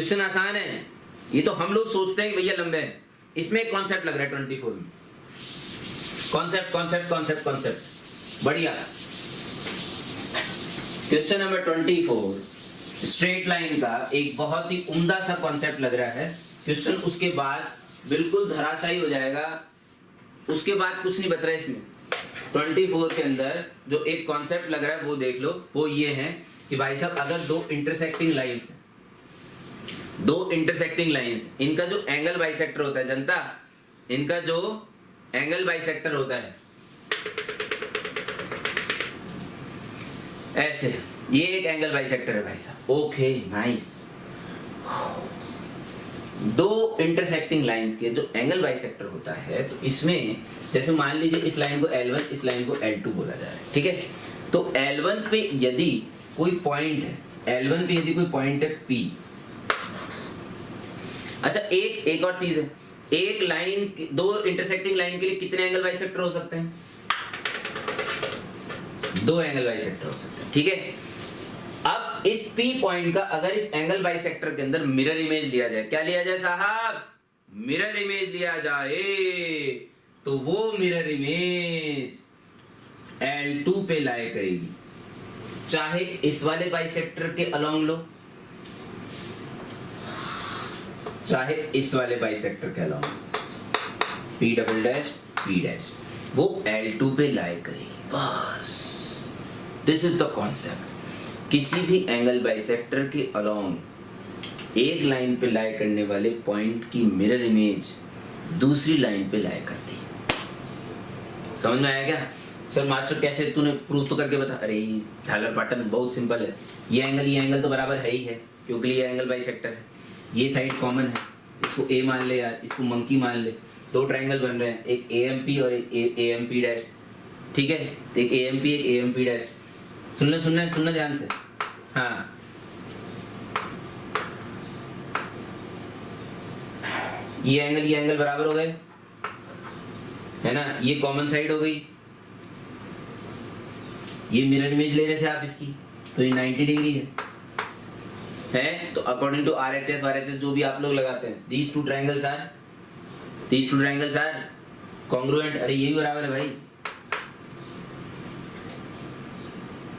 Question आसान है, ये तो हम लोग सोचते हैं कि भैया लंबे हैं, इसमें एक कॉन्सेप्ट लग रहा है 24 में। कॉन्सेप्ट कॉन्सेप्ट कॉन्सेप्ट कॉन्सेप्ट बढ़िया। क्वेश्चन नंबर 24 स्ट्रेट लाइन का एक बहुत ही उम्दा सा कॉन्सेप्ट लग रहा है। क्वेश्चन उसके बाद बिल्कुल धराशायी हो जाएगा, उसके बाद कुछ नहीं बच रहा है इसमें। 24 के अंदर जो एक कॉन्सेप्ट लग रहा है वो देख लो, वो ये है कि भाई साहब अगर दो इंटरसेक्टिंग लाइंस, इनका जो एंगल बाइसेक्टर होता है, जनता, इनका जो एंगल बाइसेक्टर होता है ऐसे, ये एक एंगल बाइसेक्टर है भाई साहब। Okay nice. दो इंटरसेक्टिंग लाइंस के जो एंगल बाइसेक्टर होता है, तो इसमें जैसे मान लीजिए इस लाइन को L1, इस लाइन को L2 बोला जा रहा है, ठीक है। तो L1 पे यदि कोई पॉइंट है, L1 पे यदि कोई पॉइंट है P। अच्छा एक और चीज है, एक लाइन, दो इंटरसेक्टिंग लाइन के लिए कितने एंगल बाइसेक्टर हो सकते हैं? दो एंगल बाइसेक्टर हो सकते हैं, ठीक है। अब इस P पॉइंट का अगर इस एंगल बाइसेक्टर के अंदर मिरर इमेज लिया जाए, क्या लिया जाए साहब? मिरर इमेज लिया जाए, तो वो मिरर इमेज L2 पे लाए करेगी, चाहे इस वाले बाइसेक्टर के अलोंग लो, चाहे इस वाले बाइसेक्टर के along, P double dash P dash, वो L2 पे लाए करेगी, बस। This is the concept. किसी भी एंगल बाइसेक्टर के अलोंग एक लाइन पे लाए करने वाले पॉइंट की मिरर इमेज दूसरी लाइन पे लाए करती है। समझ में आया क्या? सर मास्टर कैसे, तूने प्रूव तो करके बता। अरे झालर पाटन बहुत सिंपल है, ये एंगल तो बराबर है ही है, क्योंकि ये एंगल बाइसेक्टर है, ये साइड कॉमन है, इसको A मान ले यार, इसको मंकी मान ले। दो ट्रायंगल बन रहे हैं, एक AMP और एक AMP डैश, ठीक है। एक AMP एक AMP डैश। सुनना ध्यान से। हाँ, ये एंगल बराबर हो गए, है ना। ये कॉमन साइड हो गई, ये मिरर इमेज ले रहे थे आप इसकी, तो ये 90 डिग्री है। तो अकॉर्डिंग टू RHS RHS जो भी आप लोग लगाते हैं, these two triangles are congruent। अरे ये भी बराबर है भाई,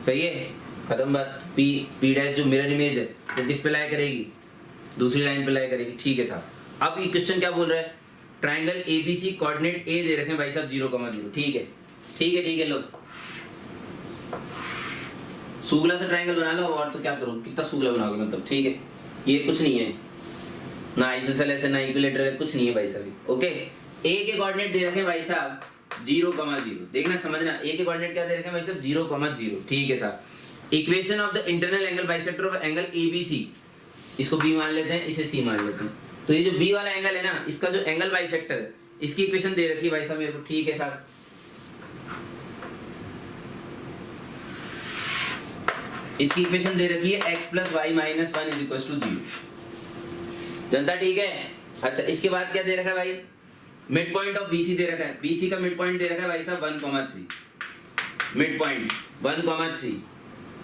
सही है, खत्म बात। P डैश जो मिरर इमेज है तो किस पे लाया करेगी? दूसरी लाइन पे लाया करेगी, ठीक है साहब। अब ये क्वेश्चन क्या बोल रहा है? ट्राइंगल ABC कोऑर्डिनेट A दे रखे हैं भाई साहब 0,0, ठीक है। लो सूगला से ट्राइंगल बना लो, और तो क्या करो, कितना सूगला बनाओगे मतलब, ठीक है। ये कुछ नहीं है ना, आइसोसेलेस है ना इक्विलेटरल है, कुछ नहीं है भाई साहब। ओके, A के कोऑर्डिनेट दे रखे हैं भाई साहब 0,0, देखना समझना। A के कोऑर्डिनेट क्या दे रखे हैं भाई साहब? 0,0, ठीक है साहब। Equation of the internal angle bisector of angle ABC, इसको B मान लेते हैं, इसे C मान लेते हैं। तो ये जो B वाला एंगल है ना, इसका जो एंगल बाइसेक्टर है, इसकी इक्वेशन दे रखी है भाई साहब मेरे को, ठीक है साहब। इसकी इक्वेशन दे रखी है x + y - 1 = 0। जनता ठीक है। अच्छा इसके बाद क्या दे रखा है भाई? मिड पॉइंट ऑफ BC दे रखा है, BC का मिड पॉइंट दे रखा है भाई साहब 1,3, मिड पॉइंट 1,3।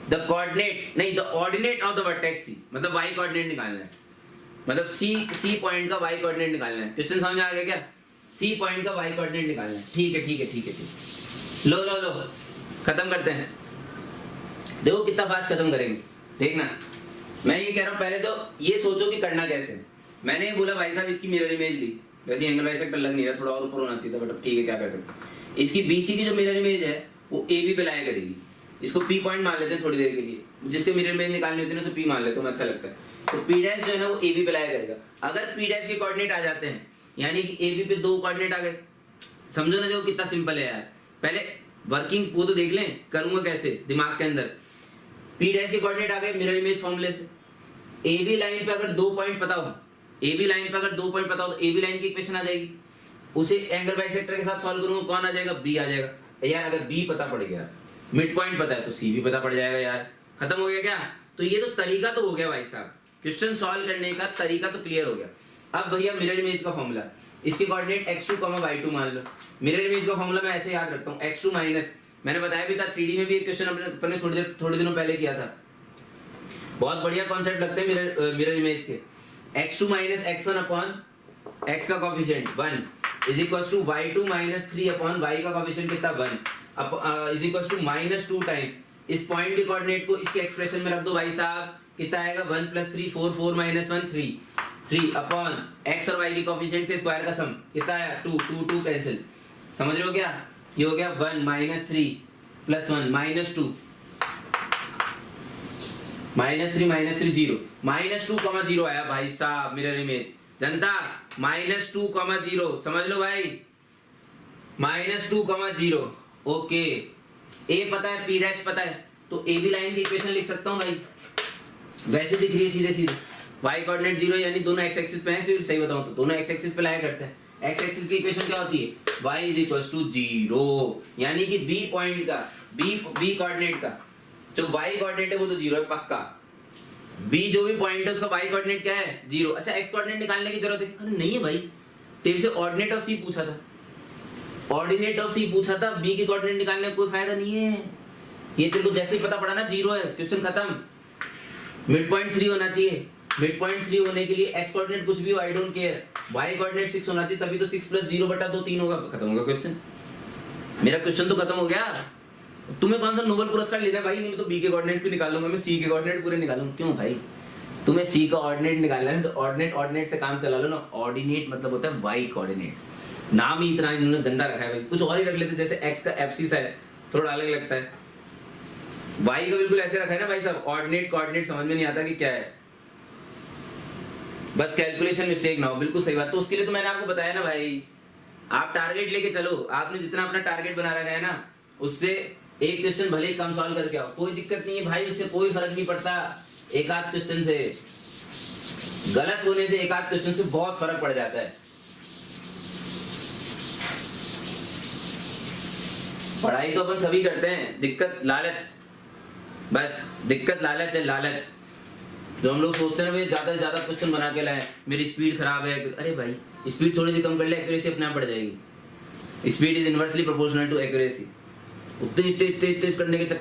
द कोऑर्डिनेट नहीं, the ordinate of the vertex C, मतलब y कोऑर्डिनेट निकालना है, मतलब C पॉइंट का y कोऑर्डिनेट निकालना है। क्वेश्चन समझ में आ गया क्या? C पॉइंट का y कोऑर्डिनेट निकालना है, ठीक है। लो खत्म करते हैं। देखो कितना फास्ट खत्म करेंगे, देखना। मैं ये कह रहा हूँ, पहले तो ये सोचो कि करना कैसे। मैंने ये बोला भाई साहब इसकी मिरर इमेज ली, वैसे एंगल बाइसेक्टर लग नहीं रहा, थोड़ा और ऊपर होना चाहिए था, बट ठीक है, क्या कर सकते हैं। इसकी BC की जो मिरर इमेज है वो AB पे लाया करेगी, इसको P पॉइंट मान लेते हैं थोड़ी देर के लिए, जिसके मिरर इमेज निकालनी होती है ना, उसे P मान लेते हैं, अच्छा लगता है। तो P डैश जो है ना वो AB पे लाया करेगा। अगर P डैश के कोऑर्डिनेट आ जाते हैं, यानी कि AB पे दो कोऑर्डिनेट आ गए, समझो ना, देखो कितना सिंपल है यार। पहले वर्किंग वो तो देख लें, करूंगा कैसे दिमाग के अंदर। P डैश के कोऑर्डिनेट आ गए मिरर इमेज फॉर्मूले से। AB लाइन पे अगर 2 पॉइंट पता हो, AB लाइन पे अगर 2 पॉइंट पता हो तो AB लाइन की इक्वेशन आ जाएगी, उसे एंगल बाइसेक्टर के साथ सॉल्व करूंगा, कौन आ जाएगा? B आ जाएगा यार। अगर B पता पड़ गया, मिड पॉइंट पता है, तो C भी पता पड़ जाएगा यार। खत्म हो गया क्या? तो ये तो तरीका तो हो गया भाई साहब, क्वेश्चन सॉल्व करने का तरीका तो क्लियर हो गया। अब भैया मिरर इमेज का फॉर्मूला, इसके कोऑर्डिनेट x2, y2 मान लो। मिरर इमेज का फॉर्मूला मैं ऐसे याद रखता हूँ, x2 माइनस, मैंने बताया भी था 3D में भी एक क्वेश्चन अपने थोड़े दिनों पहले किया था। बहुत बढ़िया कॉन्सेप्ट लगते हैं मिरर इमेज के। x2 minus x1 upon x का coefficient 1 is equal to y2 minus 3 upon y का कोफिशिएंट कितना 1 is equal to minus 2 times इस पॉइंट के कोऑर्डिनेट को इसके एक्सप्रेशन में रख दो भाई साहब, कितना आएगा 1 प्लस 3 4 4 माइनस 1 3 अपॉन x और y के कोफिशिएंट्स के स्क्वायर का सम कितना आया 2 2 2 कैंसिल, समझ रहे हो क्या? ये हो गया 1 minus 3 plus 1 minus 2 minus 3 0 minus 2 comma 0 आया भाई साहब मिरर इमेज जनता माइनस 2 कॉमा 0 समझ लो भाई माइनस 2 कॉमा 0 ओके। ए पता है पी डैश पता है तो ए बी लाइन की इक्वेशन लिख सकता हूं भाई, वैसे दिख रही है सीधे सीधे y कोऑर्डिनेट 0 यानी दोनों x एक्सिस पे हैं, सही बताऊं तो दोनों x एक्सिस पे लाया करते हैं। x एक्सिस की इक्वेशन क्या होती है y इज इक्वल टू 0 यानी कि b पॉइंट का b कोऑर्डिनेट का जो y कोऑर्डिनेट है वो तो 0 है पक्का, b जो भी पॉइंट है उसका y कोऑर्डिनेट क्या है 0। अच्छा x कोऑर्डिनेट निकालने की जरूरत है? अरे नहीं है भाई, तेरे से ऑर्डिनेट ऑफ c पूछा था, ऑर्डिनेट ऑफ c पूछा था, b के कोऑर्डिनेट निकालने का कोई फायदा नहीं है। ये तेरे को जैसे ही पता पड़ा ना 0 है क्वेश्चन खत्म। मिड पॉइंट 3 होना चाहिए, मिड पॉइंट 3 होने के लिए x कोऑर्डिनेट कुछ भी हो I don't care, y coordinate 6 होना चाहिए तभी तो 6 प्लस 0 बटा 2 3 होगा, खत्म होगा क्वेश्चन। मेरा क्वेश्चन तो खत्म हो गया। तुम्हें कौन सा नोबेल पुरस्कार लेना है भाई? नहीं तो b के कोऑर्डिनेट भी निकालूंगा मैं, c के कोऑर्डिनेट पूरे निकालूंगा। क्यों भाई? तुम्हें c का ऑर्डिनेट निकालना है तो ऑर्डिनेट से काम चला लो ना। ऑर्डिनेट मतलब होता है y कोऑर्डिनेट, नाम ही इतना इन्होंने गंदा रखा है भाई, कुछ और ही रख लेते जैसे x का एब्सिस है थोड़ा अलग लगता है, y का बिल्कुल ऐसे रखा है ना भाई साहब। ऑर्डिनेट कोऑर्डिनेट समझ में नहीं आता कि क्या है, बस कैलकुलेशन मिस्टेक ना हो। बिल्कुल सही बात। तो उसके लिए तो मैंने आपको बताया ना भाई, आप टारगेट लेके चलो। आपने जितना अपना टारगेट बना रखा है ना उससे एक क्वेश्चन भले ही कम सॉल्व करके आओ, कोई दिक्कत नहीं है भाई, उससे कोई फर्क नहीं पड़ता। एक आध क्वेश्चन से गलत होने से एक आध क्वेश्चन से बहुत फर्क पड़ जाता है। पढ़ाई तो अपन सभी करते हैं, दिक्कत लालच, बस दिक्कत लालच है, लालच। जो हम लोग सोचते हैं भाई ज्यादा से ज्यादा क्वेश्चन बना के लाए, मेरी स्पीड खराब है, अरे भाई स्पीड थोड़ी सी कम कर ले, एक्यूरेसी अपने आप बढ़ जाएगी। Speed is inversely proportional to accuracy. तेज तेज तेज तेज करने के